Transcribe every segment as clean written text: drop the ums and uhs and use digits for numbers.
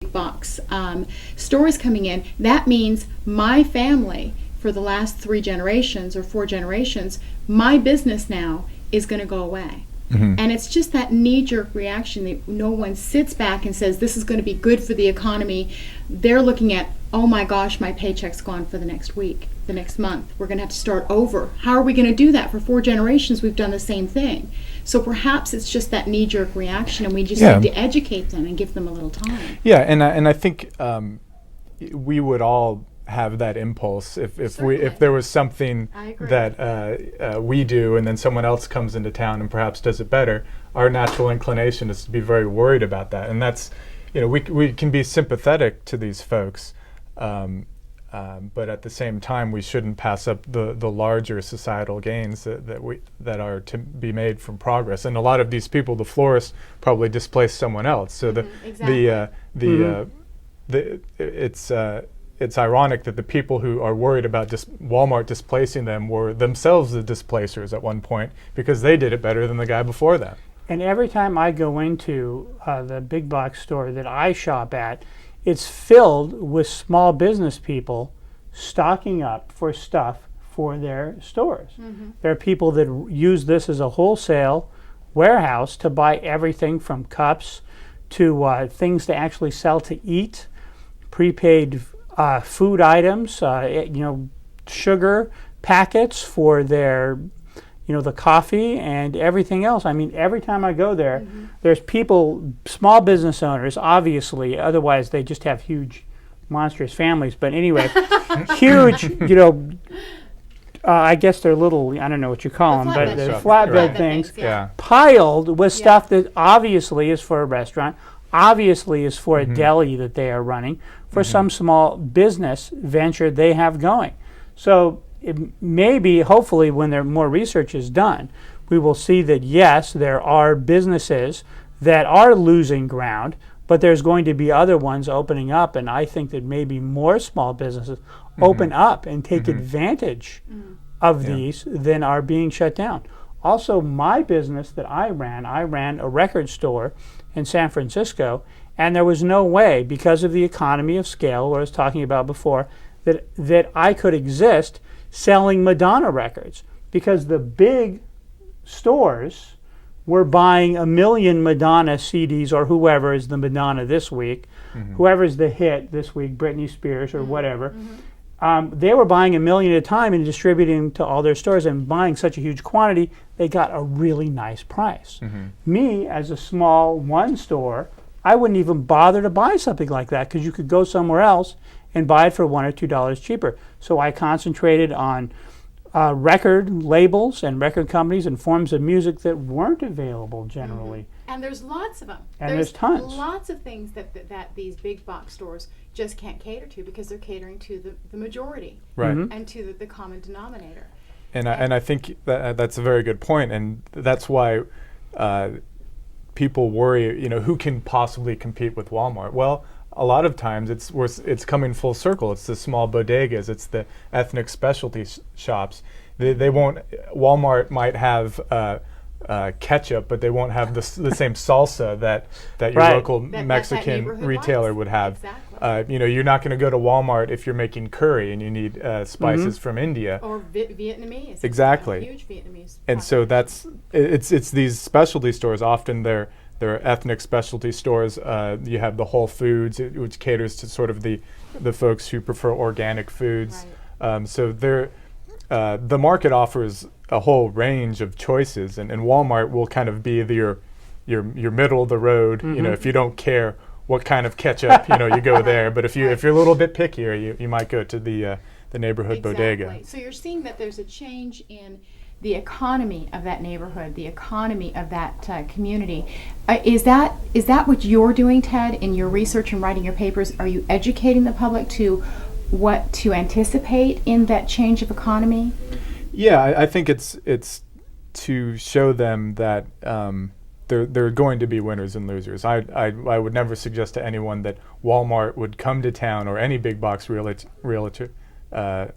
box stores coming in, that means my family for the last 3 generations or 4 generations, my business now is going to go away. And it's just that knee-jerk reaction that no one sits back and says, this is going to be good for the economy. They're looking at, oh my gosh, my paycheck's gone for the next week, the next month. We're going to have to start over. How are we going to do that? For 4 generations, we've done the same thing. So perhaps it's just that knee-jerk reaction, and we just need to educate them and give them a little time. Yeah, and I think we would all have that impulse if there was something that we do and then someone else comes into town and perhaps does it better. Our natural inclination is to be very worried about that, and that's, we can be sympathetic to these folks, but at the same time we shouldn't pass up the larger societal gains that are to be made from progress. And a lot of these people, the florists, probably displaced someone else. So it's ironic that the people who are worried about Walmart displacing them were themselves the displacers at one point, because they did it better than the guy before them. And every time I go into the big box store that I shop at, it's filled with small business people stocking up for stuff for their stores. There are people that use this as a wholesale warehouse to buy everything from cups to things to actually sell to eat, prepaid food items, sugar packets for their, the coffee and everything else. I mean, every time I go there, there's people, small business owners, obviously, otherwise they just have huge, monstrous families. But anyway, huge, I guess they're little, I don't know what you call them, but they're flatbed things, piled with stuff that obviously is for a restaurant, obviously is for a deli that they are running, for some small business venture they have going. So maybe, hopefully, when more research is done, we will see that, yes, there are businesses that are losing ground, but there's going to be other ones opening up, and I think that maybe more small businesses open up and take advantage of these than are being shut down. Also, my business that I ran a record store in San Francisco, and there was no way, because of the economy of scale, what I was talking about before, that I could exist selling Madonna records, because the big stores were buying 1 million Madonna CDs, or whoever is the Madonna this week, whoever's the hit this week, Britney Spears or whatever. They were buying 1 million at a time and distributing to all their stores, and buying such a huge quantity, they got a really nice price. Me, as a small one store, I wouldn't even bother to buy something like that, because you could go somewhere else and buy it for $1 or $2 cheaper. So I concentrated on record labels and record companies and forms of music that weren't available generally. And there's lots of them. And there's tons. Lots of things that these big box stores just can't cater to, because they're catering to the majority, and to the common denominator. And I think that's a very good point, and that's why people worry, who can possibly compete with Walmart? Well, a lot of times it's coming full circle. It's the small bodegas, it's the ethnic specialty shops. They won't. Walmart might have ketchup, but they won't have the same salsa that your local Mexican retailer would have. Exactly. You're not going to go to Walmart if you're making curry and you need spices from India or Vietnamese. Exactly. Huge Vietnamese. And so it's these specialty stores. Often they're ethnic specialty stores. You have the Whole Foods, which caters to sort of the folks who prefer organic foods. So the market offers a whole range of choices, and Walmart will kind of be your middle of the road. If you don't care what kind of ketchup, you go there. But if you're a little bit pickier, you might go to the neighborhood bodega. So you're seeing that there's a change in the economy of that neighborhood, the economy of that community. Is that what you're doing, Ted, in your research and writing your papers? Are you educating the public to what to anticipate in that change of economy? Yeah, I think it's to show them that there are going to be winners and losers. I would never suggest to anyone that Walmart would come to town, or any big box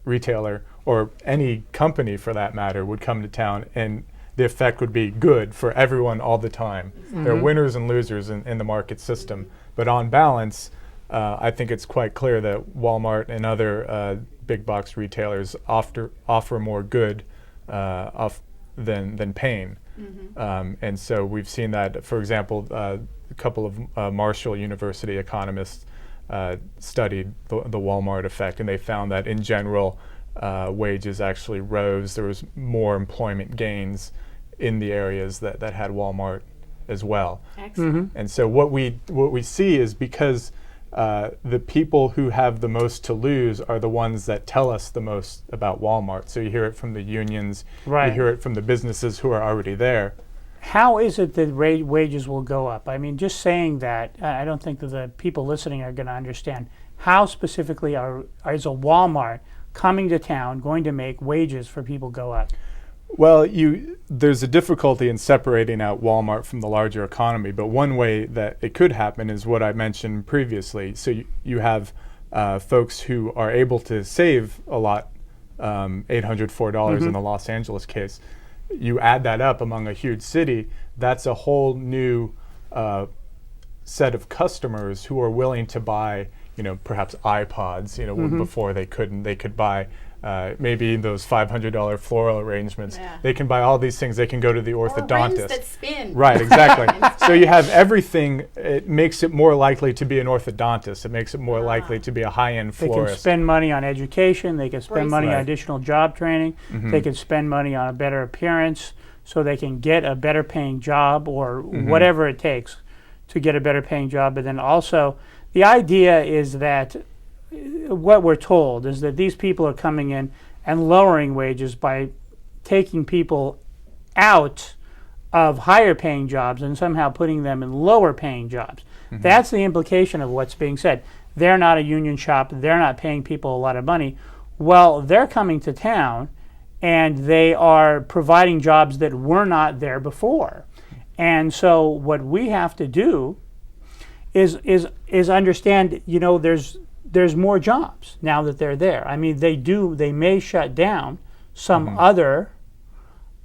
retailer, or any company for that matter, would come to town and the effect would be good for everyone all the time. There are winners and losers in the market system, but on balance, I think it's quite clear that Walmart and other big box retailers offer more good than pain. And so we've seen that, for example, a couple of Marshall University economists studied the Walmart effect, and they found that in general wages actually rose. There was more employment gains in the areas that had Walmart as well. Excellent. And so what we see is because the people who have the most to lose are the ones that tell us the most about Walmart. So you hear it from the unions, you hear it from the businesses who are already there. How is it that wages will go up? I mean, just saying that, I don't think that the people listening are going to understand. How specifically is a Walmart coming to town going to make wages for people go up? Well, there's a difficulty in separating out Walmart from the larger economy, but one way that it could happen is what I mentioned previously. So you have folks who are able to save a lot, $804 in the Los Angeles case. You add that up among a huge city, that's a whole new set of customers who are willing to buy, perhaps iPods, before they could buy maybe those $500 floral arrangements. Yeah. They can buy all these things. They can go to the orthodontist. Or rims that spin. Right, exactly. So you have everything. It makes it more likely to be an orthodontist. It makes it more likely to be a high-end They florist. can spend money on education. They can spend money on additional job training. They can spend money on a better appearance so they can get a better paying job or whatever it takes to get a better paying job. But then also the idea is that what we're told is that these people are coming in and lowering wages by taking people out of higher paying jobs and somehow putting them in lower paying jobs. That's the implication of what's being said. They're not a union shop. They're not paying people a lot of money. Well, they're coming to town and they are providing jobs that were not there before. And so what we have to do is understand, there's more jobs now that they're there. I mean, they may shut down some other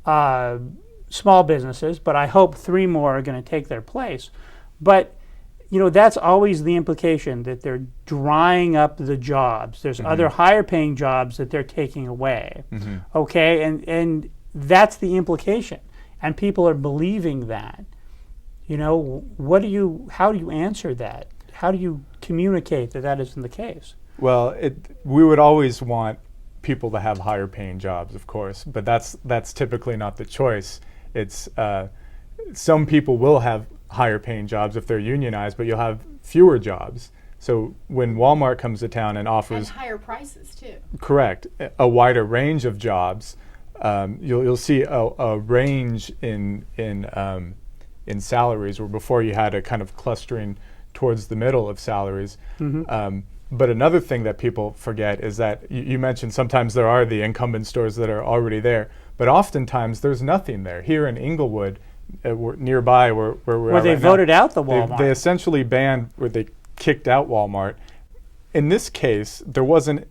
small businesses, but I hope 3 more are going to take their place. But, that's always the implication, that they're drying up the jobs. There's other higher paying jobs that they're taking away. Okay, and that's the implication. And people are believing that. How do you answer that? How do you communicate that isn't the case? Well, we would always want people to have higher paying jobs, of course, but that's typically not the choice. It's some people will have higher paying jobs if they're unionized, but you'll have fewer jobs. So when Walmart comes to town and offers higher prices too. Correct, a wider range of jobs, you'll see a range in salaries, where before you had a kind of clustering towards the middle of salaries. But another thing that people forget is that you mentioned sometimes there are the incumbent stores that are already there, but oftentimes there's nothing there. Here in Inglewood, nearby where we're they voted out the Walmart. They essentially banned, where they kicked out Walmart. In this case, there wasn't,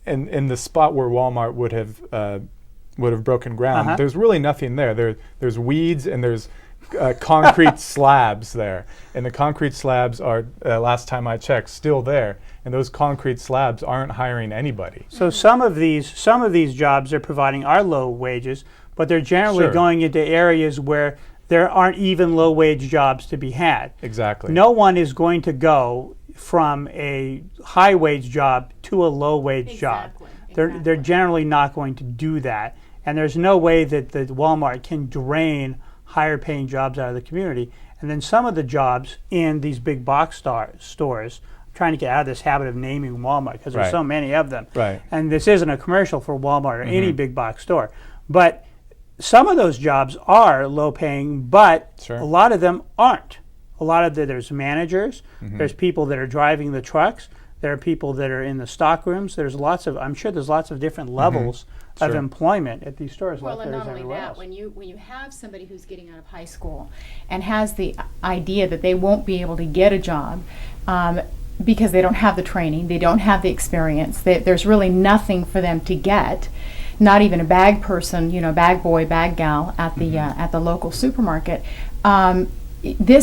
in the spot where Walmart would have broken ground, there's really nothing there. There's weeds and there's concrete slabs there, and the concrete slabs are, last time I checked, still there, and those concrete slabs aren't hiring anybody. So some of these jobs they're providing are low wages, but they're generally going into areas where there aren't even low wage jobs to be had. Exactly. No one is going to go from a high wage job to a low wage job. They're generally not going to do that, and there's no way that the Walmart can drain higher paying jobs out of the community. And then some of the jobs in these big box stores, I'm trying to get out of this habit of naming Walmart because there's so many of them. Right. And this isn't a commercial for Walmart or any big box store. But some of those jobs are low paying, but a lot of them aren't. There's managers, there's people that are driving the trucks, there are people that are in the stock rooms. I'm sure there's lots of different levels of employment at these stores. Well, and not only that, when you have somebody who's getting out of high school and has the idea that they won't be able to get a job because they don't have the training, they don't have the experience, there's really nothing for them to get, not even a bag person, bag boy, bag gal at the local supermarket. This